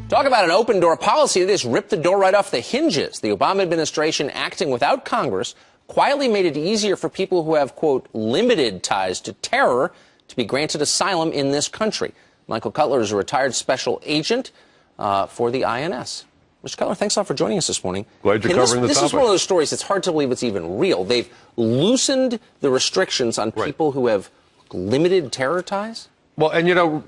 Talk about an open-door policy that just ripped the door right off the hinges. The Obama administration, acting without Congress, quietly made it easier for people who have, quote, limited ties to terror to be granted asylum in this country. Michael Cutler is a retired special agent for the INS. Mr. Cutler, thanks a lot for joining us this morning. Glad you're covering the topic. This is one of those stories it's hard to believe it's even real. They've loosened the restrictions on people who have limited terror ties? Well, and, you know,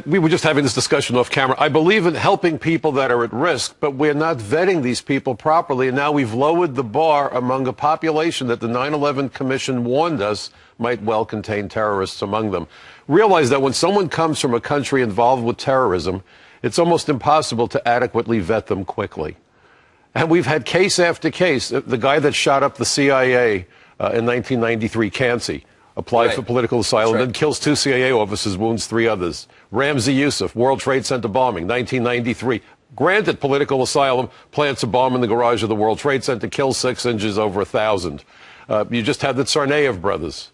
we were just having this discussion off camera. I believe in helping people that are at risk, but we're not vetting these people properly. And now we've lowered the bar among a population that the 9/11 Commission warned us might well contain terrorists among them. Realize that when someone comes from a country involved with terrorism, it's almost impossible to adequately vet them quickly. And we've had case after case. The guy that shot up the CIA in 1993, Cansey, applied for political asylum, then kills 2 CIA officers, wounds 3 others. Ramzi Youssef, World Trade Center bombing, 1993. Granted political asylum, plants a bomb in the garage of the World Trade Center, kills 6, injures over 1,000. You just had the Tsarnaev brothers,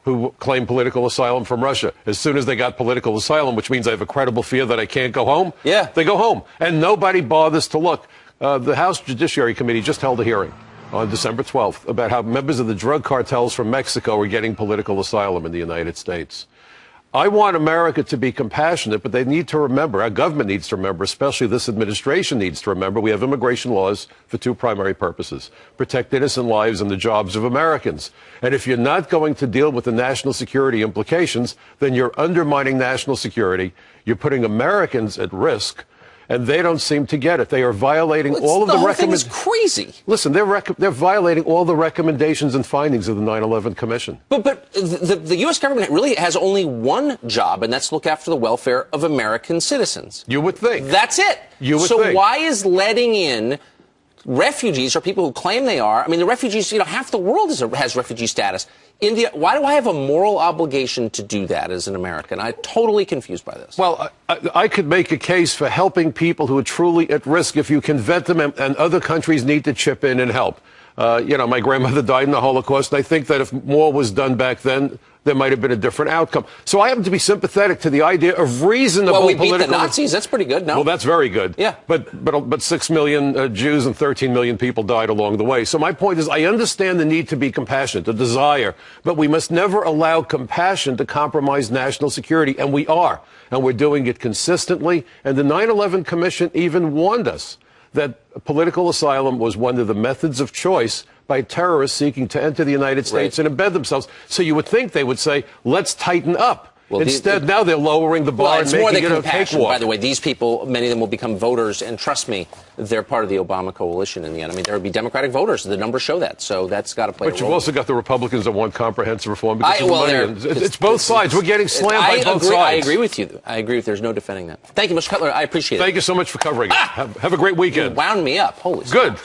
who claimed political asylum from Russia. As soon as they got political asylum, which means I have a credible fear that I can't go home, they go home. And nobody bothers to look. The House Judiciary Committee just held a hearing on December 12th about how members of the drug cartels from Mexico are getting political asylum in the United States. I want America to be compassionate, but they need to remember, our government needs to remember, especially this administration needs to remember, we have immigration laws for 2 primary purposes: protect innocent lives and the jobs of Americans. And if you're not going to deal with the national security implications, then you're undermining national security, you're putting Americans at risk, and they don't seem to get it. They are violating all of the recommendations. The whole thing is crazy. Listen, they're violating all the recommendations and findings of the 9/11 Commission. But the U.S. government really has only one job, and that's to look after the welfare of American citizens. You would think. That's it. You would think. So why is letting in refugees or people who claim they are? I mean, the refugees, you know, half the world has refugee status. India, why do I have a moral obligation to do that as an American? I'm totally confused by this. Well, I could make a case for helping people who are truly at risk if you can vet them, and other countries need to chip in and help. You know, my grandmother died in the Holocaust, and I think that if more was done back then, there might have been a different outcome. So I happen to be sympathetic to the idea of reasonable political... Well, we beat the Nazis. That's pretty good, no? Well, that's very good. Yeah. But 6 million Jews and 13 million people died along the way. So my point is, I understand the need to be compassionate, the desire, but we must never allow compassion to compromise national security, and we are. And we're doing it consistently. And the 9/11 Commission even warned us that political asylum was one of the methods of choice by terrorists seeking to enter the United States and embed themselves. So you would think they would say, let's tighten up. Well, instead, now they're lowering the bar and making it a cakewalk. By the way, these people, many of them will become voters, and trust me, they're part of the Obama coalition in the end. I mean, there would be Democratic voters. The numbers show that, so that's got to play a role. But you've also got the Republicans that want comprehensive reform because of money. It's both sides. We're getting slammed by both sides. I agree with you. I agree. There's no defending that. Thank you, Mr. Cutler. I appreciate it. Thank you so much for covering it. Have a great weekend. You wound me up. Holy Good.